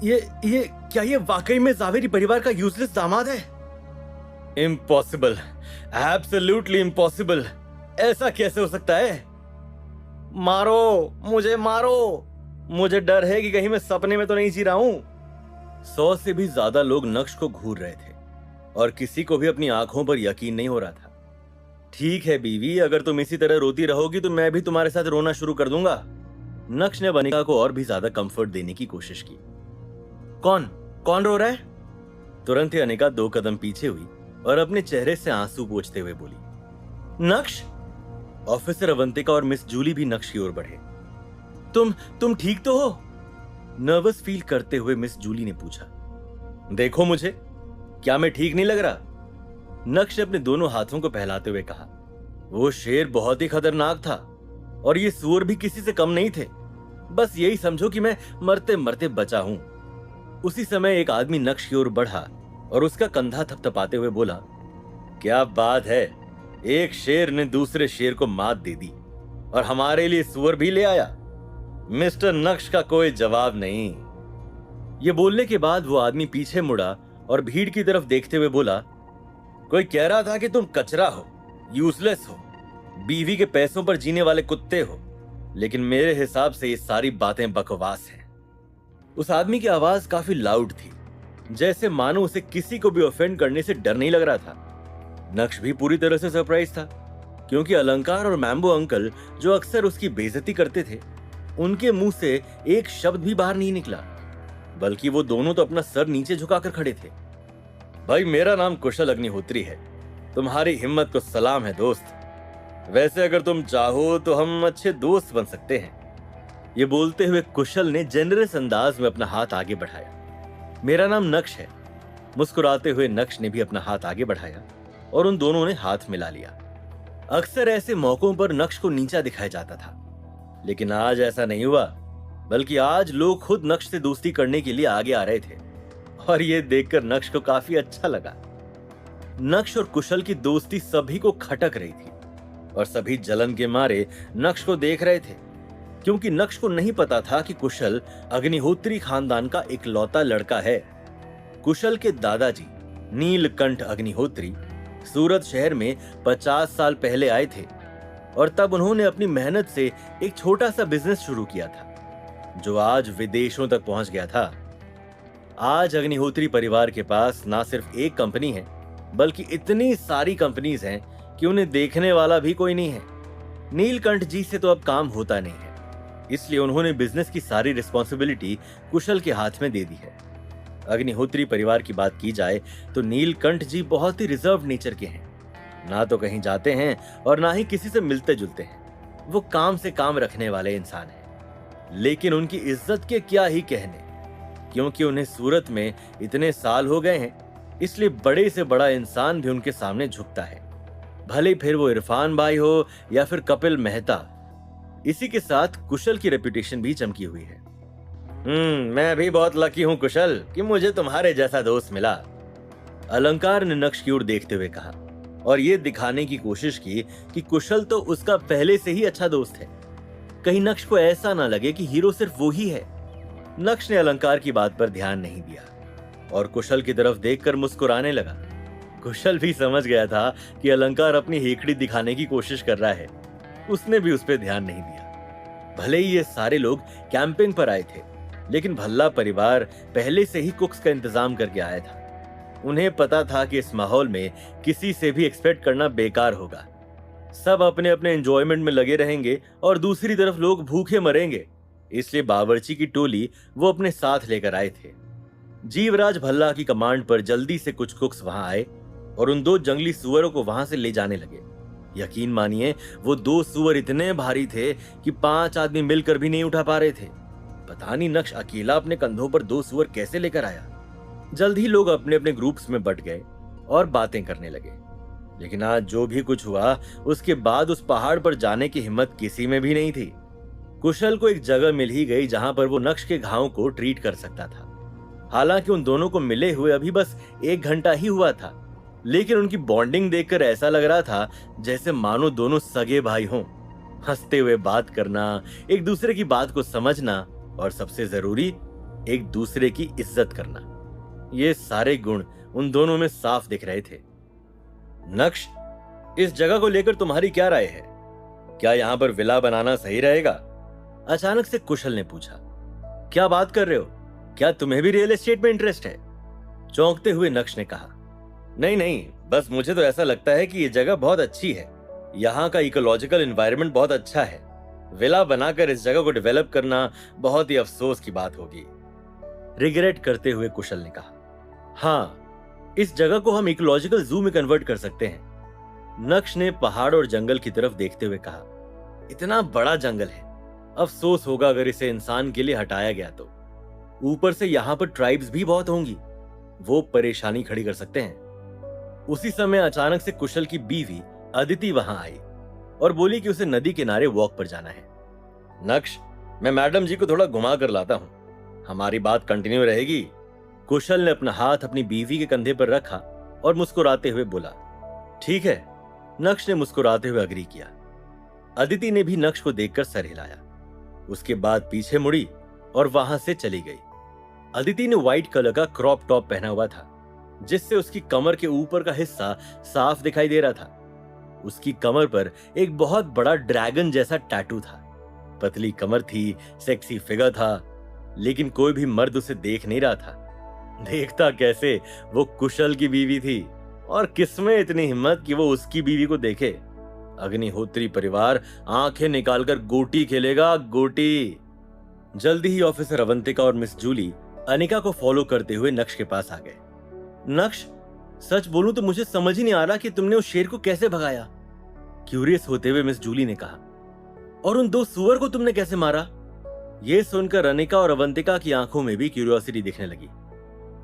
ये क्या ये वाकई में जावेरी परिवार का यूजलेस दामाद है? Impossible, absolutely impossible. ऐसा कैसे हो सकता है? मारो, मुझे मारो। मुझे डर है कि कहीं मैं सपने में तो नहीं जी रहा हूं। 100 से भी ज्यादा लोग नक्श को घूर रहे थे और किसी को भी अपनी आंखों पर यकीन नहीं हो रहा था। ठीक है बीवी, अगर तुम इसी तरह रोती रहोगी तो मैं भी तुम्हारे साथ रोना शुरू कर दूंगा। नक्श ने अनिका को और भी ज्यादा कंफर्ट देने की कोशिश की। कौन कौन रो रहा है? तुरंत ही अनिका 2 कदम पीछे हुई और अपने चेहरे से आंसू पोंछते हुए बोली, नक्श। ऑफिसर अवंतिका और मिस जूली भी नक्श की ओर बढ़े। तुम ठीक तो हो? नर्वस फील करते हुए मिस जूली ने पूछा। देखो मुझे, क्या मैं ठीक नहीं लग रहा? नक्श ने अपने दोनों हाथों को फैलाते हुए कहा। वो शेर बहुत ही खतरनाक था और ये सूअर भी किसी से कम नहीं थे। बस यही समझो कि मैं मरते मरते बचा हूं। उसी समय एक आदमी नक्श की ओर बढ़ा और उसका कंधा थपथपाते हुए बोला, क्या बात है, एक शेर ने दूसरे शेर को मात दे दी और हमारे लिए सूअर भी ले आया। मिस्टर नक्श का कोई जवाब नहीं। ये बोलने के बाद वो आदमी पीछे मुड़ा और भीड़ की तरफ देखते हुए बोला, कोई कह रहा था कि तुम कचरा हो, यूजलेस हो, बीवी के पैसों पर जीने वाले कुत्ते हो, लेकिन मेरे हिसाब से ये सारी बातें बकवास हैं। उस आदमी की आवाज काफी लाउड थी, जैसे मानो उसे किसी को भी ऑफेंड करने से डर नहीं लग रहा था। नक्श भी पूरी तरह से सरप्राइज था, क्योंकि अलंकार और मैम्बो अंकल जो अक्सर उसकी बेइज्जती करते थे, उनके मुंह से एक शब्द भी बाहर नहीं निकला, बल्कि वो दोनों तो अपना सर नीचे झुकाकर खड़े थे। भाई, मेरा नाम कुशल अग्निहोत्री है। तुम्हारी हिम्मत को सलाम है दोस्त। वैसे अगर तुम चाहो तो हम अच्छे दोस्त बन सकते हैं। ये बोलते हुए कुशल ने जेनरस अंदाज में अपना हाथ आगे बढ़ाया। मेरा नाम नक्श है। मुस्कुराते हुए नक्श ने भी अपना हाथ आगे बढ़ाया और उन दोनों ने हाथ मिला लिया। अक्सर ऐसे मौकों पर नक्श को नीचा दिखाया जाता था, लेकिन आज ऐसा नहीं हुआ, बल्कि आज लोग खुद नक्श से दोस्ती करने के लिए आगे आ रहे थे और ये देखकर नक्श को काफी अच्छा लगा। नक्श और कुशल की दोस्ती सभी को खटक रही थी और सभी जलन के मारे नक्श को देख रहे थे, क्योंकि नक्श को नहीं पता था कि कुशल अग्निहोत्री खानदान का इकलौता लड़का है। कुशल के दादाजी नीलकंठ अग्निहोत्री सूरत शहर में 50 साल पहले आए थे और तब उन्होंने अपनी मेहनत से एक छोटा सा बिजनेस शुरू किया था, जो आज विदेशों तक पहुंच गया था। आज अग्निहोत्री परिवार के पास ना सिर्फ एक कंपनी है, बल्कि इतनी सारी कंपनीज हैं कि उन्हें देखने वाला भी कोई नहीं है। नीलकंठ जी से तो अब काम होता नहीं है, इसलिए उन्होंने बिजनेस की सारी रिस्पॉन्सिबिलिटी कुशल के हाथ में दे दी है। अग्निहोत्री परिवार की बात की जाए तो नीलकंठ जी बहुत ही रिजर्व नेचर के हैं। ना तो कहीं जाते हैं और ना ही किसी से मिलते जुलते हैं। वो काम से काम रखने वाले इंसान हैं। लेकिन उनकी इज्जत के क्या ही कहने, क्योंकि उन्हें सूरत में इतने साल हो गए हैं, इसलिए बड़े से बड़ा इंसान भी उनके सामने झुकता है, भले फिर वो इरफान भाई हो या फिर कपिल मेहता। इसी के साथ कुशल की रेपुटेशन भी चमकी हुई है। मैं भी बहुत लकी हूं कुशल कि मुझे तुम्हारे जैसा दोस्त मिला। अलंकार ने नक्श की ओर देखते हुए कहा और ये दिखाने की कोशिश की कि कुशल तो उसका पहले से ही अच्छा दोस्त है। कहीं नक्श को ऐसा ना लगे कि हीरो सिर्फ वो ही है। नक्श ने अलंकार की बात पर ध्यान नहीं दिया और कुशल की तरफ देखकर मुस्कुराने लगा। कुशल भी समझ गया था कि अलंकार अपनी हेकड़ी दिखाने की कोशिश कर रहा है। उसने भी उस पर ध्यान नहीं दिया। भले ही ये सारे लोग कैंपिंग पर आए थे, लेकिन भल्ला परिवार पहले से ही कुक्स का इंतजाम करके आया था। उन्हें पता था कि इस माहौल में किसी से भी एक्सपेक्ट करना बेकार होगा। सब अपने अपने एंजॉयमेंट में लगे रहेंगे और दूसरी तरफ लोग भूखे मरेंगे। इसलिए बावर्ची की टोली वो अपने साथ लेकर आए थे। जीवराज भल्ला की कमांड पर जल्दी से कुछ कुक्स वहां आए और उन 2 जंगली सुअरों को वहां से ले जाने लगे। यकीन मानिए, वो 2 सुअर इतने भारी थे कि 5 आदमी मिलकर भी नहीं उठा पा रहे थे। पता नहीं नक्श अकेला अपने कंधों पर 2 सुअर कैसे लेकर आया। जल्द ही लोग अपने अपने ग्रुप्स में बट गए और बातें करने लगे। लेकिन आज जो भी कुछ हुआ, उसके बाद उस पहाड़ पर जाने की हिम्मत किसी में भी नहीं थी। कुशल को एक जगह मिल ही गई जहां पर वो नक्श के घाव को ट्रीट कर सकता था। हालांकि उन दोनों को मिले हुए अभी बस 1 घंटा ही हुआ था, लेकिन उनकी बॉन्डिंग देखकर ऐसा लग रहा था जैसे मानो दोनों सगे भाई हों। हंसते हुए बात करना, एक दूसरे की बात को समझना और सबसे जरूरी एक दूसरे की इज्जत करना, ये सारे गुण उन दोनों में साफ दिख रहे थे। नक्श, इस जगह को लेकर तुम्हारी क्या राय है? क्या यहां पर विला बनाना सही रहेगा? अचानक से कुशल ने पूछा। क्या बात कर रहे हो? क्या तुम्हें भी रियल एस्टेट में इंटरेस्ट है? चौंकते हुए नक्श ने कहा। नहीं नहीं, बस मुझे तो ऐसा लगता है कि ये जगह बहुत अच्छी है। यहाँ का इकोलॉजिकल एनवायरनमेंट बहुत अच्छा है। विला बनाकर इस जगह को डेवलप करना बहुत ही अफसोस की बात होगी, रिग्रेट करते हुए कुशल ने कहा। हाँ, इस जगह को हम इकोलॉजिकल जू में कन्वर्ट कर सकते हैं, नक्श ने पहाड़ और जंगल की तरफ देखते हुए कहा। इतना बड़ा जंगल है, अफसोस होगा अगर इसे इंसान के लिए हटाया गया तो। ऊपर से यहाँ पर ट्राइब्स भी बहुत होंगी, वो परेशानी खड़ी कर सकते हैं। उसी समय अचानक से कुशल की बीवी अदिति वहां आई और बोली कि उसे नदी किनारे वॉक पर जाना है। नक्श, मैं मैडम जी को थोड़ा घुमा कर लाता हूं, हमारी बात कंटिन्यू रहेगी। कुशल ने अपना हाथ अपनी बीवी के कंधे पर रखा और मुस्कुराते हुए बोला। ठीक है, नक्श ने मुस्कुराते हुए अग्री किया। अदिति ने भी नक्श को देखकर सर हिलाया, उसके बाद पीछे मुड़ी और वहां से चली गई। अदिति ने व्हाइट कलर का क्रॉप टॉप पहना हुआ था, जिससे उसकी कमर के ऊपर का हिस्सा साफ दिखाई दे रहा था। उसकी कमर पर एक बहुत बड़ा ड्रैगन जैसा टैटू था। पतली कमर थी, सेक्सी फिगर था, लेकिन कोई भी मर्द उसे देख नहीं रहा था। देखता कैसे, वो कुशल की बीवी थी, और किसमें इतनी हिम्मत कि वो उसकी बीवी को देखे। अग्निहोत्री परिवार आंखें निकालकर गोटी खेलेगा, गोटी। जल्दी ही ऑफिसर अवंतिका और मिस जूली अनिका को फॉलो करते हुए नक्श के पास आ गए। नक्श, सच बोलूं तो मुझे समझ ही नहीं आ रहा कि तुमने उस शेर को कैसे भगाया, क्यूरियस होते हुए मिस जूली ने कहा। और उन दो सुअर को तुमने कैसे मारा? यह सुनकर अनिका और अवंतिका की आंखों में भी क्यूरियोसिटी दिखने लगी।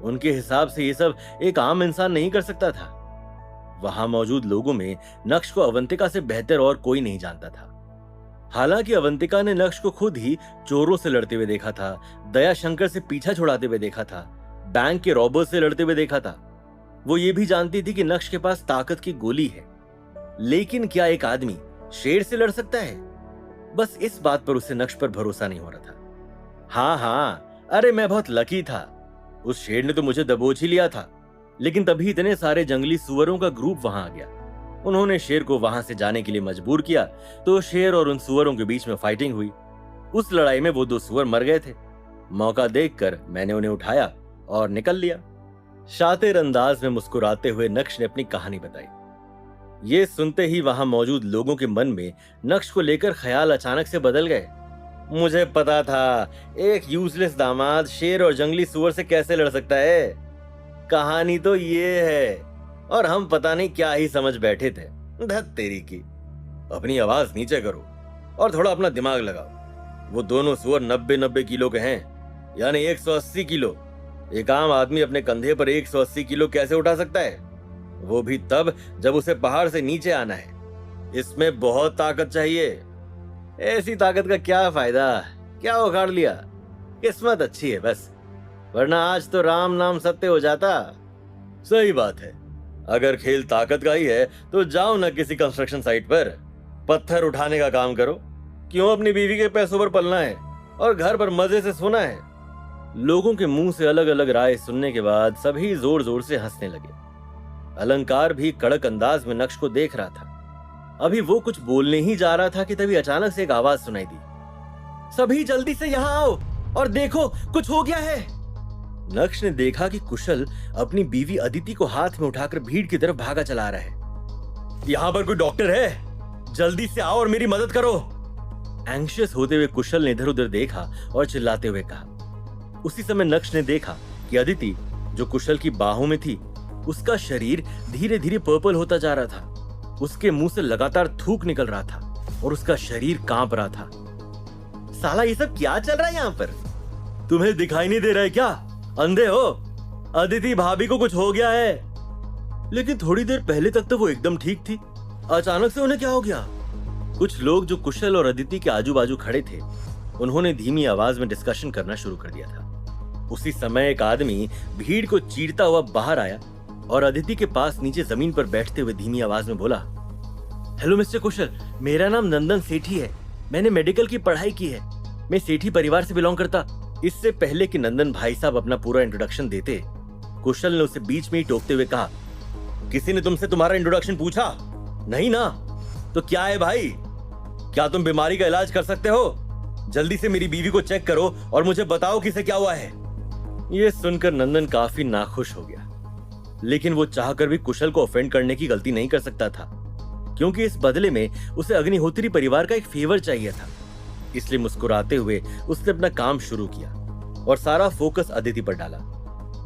उनके हिसाब से ये सब एक आम इंसान नहीं कर सकता था। वहां मौजूद लोगों में नक्श को अवंतिका से बेहतर और कोई नहीं जानता था। हालांकि अवंतिका ने नक्श को खुद ही चोरों से लड़ते हुए देखा था, दया शंकर से पीछा छुड़ाते हुए देखा था, बैंक के रॉबर्स से लड़ते हुए देखा था। वो ये भी जानती थी कि नक्श के पास ताकत की गोली है, लेकिन क्या एक आदमी शेर से लड़ सकता है? बस इस बात पर उसे नक्श पर भरोसा नहीं हो रहा था। हाँ, अरे मैं बहुत लकी था, उस शेर ने तो मुझे दबोच ही लिया था। लेकिन तभी इतने सारे जंगली सुअरों का ग्रुप वहां आ गया। उन्होंने शेर को वहां से जाने के लिए मजबूर किया, तो शेर और उन सुअरों के बीच में फाइटिंग हुई। उस लड़ाई में वो दो सुअर मर गए थे। मौका देखकर मैंने उन्हें उठाया और निकल लिया। शातिर अंदाज में मुस्कुराते हुए नक्श ने अपनी कहानी बताई। ये सुनते ही वहां मौजूद लोगों के मन में नक्श को लेकर ख्याल अचानक से बदल गए। मुझे पता था एक यूजलेस दामाद शेर और जंगली सुअर से कैसे लड़ सकता है। कहानी तो ये है, और हम पता नहीं क्या ही समझ बैठे थे। धत तेरी की। अपनी आवाज नीचे करो और थोड़ा अपना दिमाग लगाओ। वो दोनों सुअर 90-90 किलो के हैं, यानी 180 किलो। एक आम आदमी अपने कंधे पर 180 किलो कैसे उठा सकता है? वो भी तब जब उसे पहाड़ से नीचे आना है। इसमें बहुत ताकत चाहिए। ऐसी ताकत का क्या फायदा? क्या उखाड़ लिया? किस्मत अच्छी है बस, वरना आज तो राम नाम सत्य हो जाता। सही बात है, अगर खेल ताकत का ही है तो जाओ ना किसी कंस्ट्रक्शन साइट पर, पत्थर उठाने का काम करो। क्यों अपनी बीवी के पैसों पर पलना है और घर पर मजे से सोना है? लोगों के मुंह से अलग अलग राय सुनने के बाद सभी जोर जोर से हंसने लगे। अलंकार भी कड़क अंदाज में नक्श को देख रहा था। अभी वो कुछ बोलने ही जा रहा था कि तभी अचानक से एक आवाज सुनाई दी। सभी जल्दी से यहाँ आओ और देखो, कुछ हो गया है। नक्श ने देखा कि कुशल अपनी बीवी अदिति को हाथ में उठाकर भीड़ की तरफ भागा चला रहा है। यहाँ पर कोई डॉक्टर है? जल्दी से आओ और मेरी मदद करो। एंग्शियस होते हुए कुशल ने इधर उधर देखा और चिल्लाते हुए कहा। उसी समय नक्श ने देखा कि अदिति, जो कुशल की बाहों में थी, उसका शरीर धीरे धीरे पर्पल होता जा रहा था। उसके मुंह से लगातार थूक निकल रहा था और उसका शरीर कांप रहा था। साला ये सब क्या चल रहा है यहाँ पर? तुम्हें दिखाई नहीं दे रहा है क्या? अंधे हो? अदिति भाभी को कुछ हो गया है। लेकिन थोड़ी देर पहले तक तो वो एकदम ठीक थी, अचानक से उन्हें क्या हो गया? कुछ लोग जो कुशल और अदिति के आजू बाजू खड़े थे, उन्होंने धीमी आवाज में डिस्कशन करना शुरू कर दिया था। उसी समय एक आदमी भीड़ को चीरता हुआ बाहर आया और अदिति के पास नीचे जमीन पर बैठते हुए धीमी आवाज में बोला, हेलो मिस्टर कुशल, मेरा नाम नंदन सेठी है। मैंने मेडिकल की पढ़ाई की है। मैं सेठी परिवार से बिलोंग करता, इससे पहले कि नंदन भाई साहब अपना पूरा इंट्रोडक्शन देते, कुशल ने उसे बीच में ही टोकते हुए कहा, किसी ने तुमसे तुम्हारा इंट्रोडक्शन पूछा? नहीं ना? तो क्या है भाई, क्या तुम बीमारी का इलाज कर सकते हो? जल्दी से मेरी बीवी को चेक करो और मुझे बताओ कि इसे क्या हुआ है। यह सुनकर नंदन काफी नाखुश हो गया, लेकिन वो चाहकर भी कुशल को ऑफेंड करने की गलती नहीं कर सकता था, क्योंकि इस बदले में उसे अग्निहोत्री परिवार का एक फेवर चाहिए था। इसलिए मुस्कुराते हुए उसने अपना काम शुरू किया और सारा फोकस अदिति पर डाला।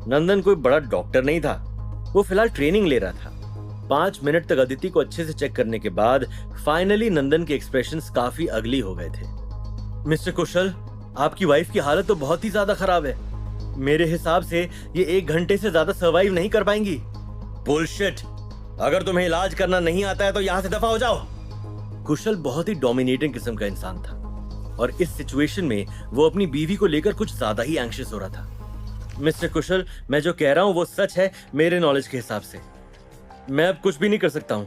नंदन कोई बड़ा डॉक्टर नहीं था, वो फिलहाल ट्रेनिंग ले रहा था। 5 मिनट तक अदिति को अच्छे से चेक करने के बाद फाइनली नंदन के एक्सप्रेशंस काफी अगली हो गए थे। मिस्टर कुशल, आपकी वाइफ की हालत तो बहुत ही ज्यादा खराब है। मेरे हिसाब से ये 1 घंटे से ज्यादा सर्वाइव नहीं कर पाएंगी। बुलशिट! अगर तुम्हें इलाज करना नहीं आता है तो यहां से दफा हो जाओ। कुशल बहुत ही डोमिनेटिंग किस्म का इंसान था और इस सिचुएशन में वो अपनी बीवी को लेकर कुछ ज्यादा ही एंग्शियस हो रहा था। मिस्टर कुशल, मैं जो कह रहा हूं वो सच है मेरे नॉलेज के हिसाब से। मैं अब कुछ भी नहीं कर सकता हूं।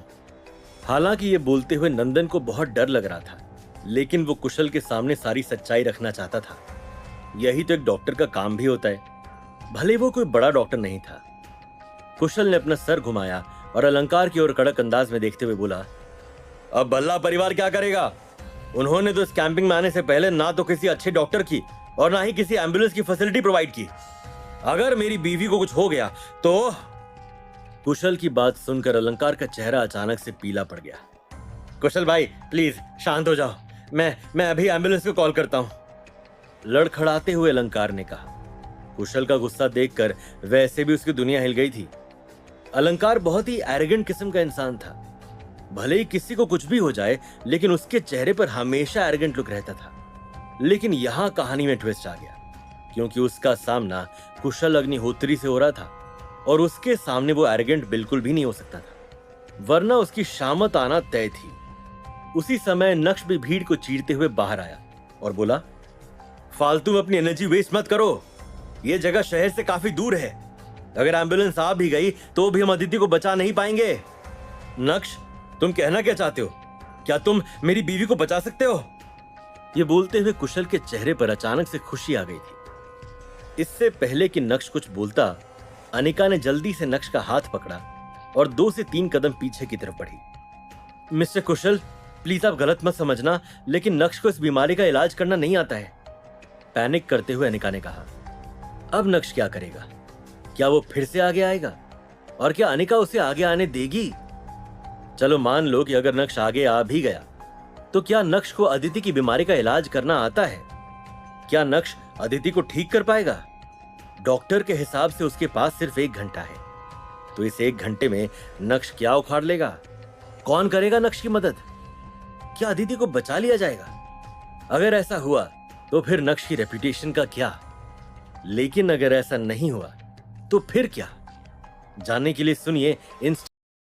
हालांकि ये बोलते हुए नंदन को बहुत डर लग रहा था, लेकिन वो कुशल के सामने सारी सच्चाई रखना चाहता था। यही तो एक डॉक्टर का काम भी होता है, भले वो कोई बड़ा डॉक्टर नहीं था। कुशल ने अपना सर घुमाया और अलंकार की ओर कड़क अंदाज में देखते हुए बोला, अब भल्ला परिवार क्या करेगा? उन्होंने तो इस कैंपिंग में आने से पहले ना तो किसी अच्छे डॉक्टर की और ना ही किसी एम्बुलेंस की फैसिलिटी प्रोवाइड की। अगर मेरी बीवी को कुछ हो गया तो। कुशल की बात सुनकर अलंकार का चेहरा अचानक से पीला पड़ गया। कुशल भाई, प्लीज शांत हो जाओ, मैं अभी एम्बुलेंस को कॉल करता हूं, लड़खड़ाते हुए अलंकार ने कहा। कुशल का गुस्सा देखकर वैसे भी उसकी दुनिया हिल गई थी। अलंकार बहुत ही एरोगेंट किस्म का इंसान था। भले ही किसी को कुछ भी हो जाए, लेकिन उसके चेहरे पर हमेशा एरोगेंट लुक रहता था। लेकिन यहां कहानी में ट्विस्ट आ गया, क्योंकि उसका सामना कुशल अग्निहोत्री से हो रहा था और उसके सामने वो एरोगेंट बिल्कुल भी नहीं हो सकता था, वरना उसकी शामत आना तय थी। उसी समय नक्श भी भीड़ को चीरते हुए बाहर आया और बोला, फालतू में अपनी एनर्जी वेस्ट मत करो। यह जगह शहर से काफी दूर है। अगर एम्बुलेंस आ भी गई तो भी हम अदिति को बचा नहीं पाएंगे। नक्श, तुम कहना क्या चाहते हो? क्या तुम मेरी बीवी को बचा सकते हो? यह बोलते हुए कुशल के चेहरे पर अचानक से खुशी आ गई थी। इससे पहले कि नक्श कुछ बोलता, अनिका ने जल्दी से नक्श का हाथ पकड़ा और 2 से 3 कदम पीछे की तरफ बढ़ी। मिस्टर कुशल, प्लीज आप गलत मत समझना, लेकिन नक्श को इस बीमारी का इलाज करना नहीं आता है, पैनिक करते हुए अनिका ने कहा। अब नक्श क्या करेगा? क्या वो फिर से आगे आएगा? और क्या अनिका उसे आगे आने देगी? चलो मान लो कि अगर नक्श आगे आ भी गया, तो क्या नक्श को अदिति की बीमारी का इलाज करना आता है? क्या नक्श अदिति को ठीक कर पाएगा? डॉक्टर के हिसाब से उसके पास सिर्फ 1 घंटा है, तो इस 1 घंटे में नक्श क्या उखाड़ लेगा? कौन करेगा नक्श की मदद? क्या अदिति को बचा लिया जाएगा? अगर ऐसा हुआ तो फिर नक्श की रेपुटेशन का क्या? लेकिन अगर ऐसा नहीं हुआ तो फिर क्या? जानने के लिए सुनिए इन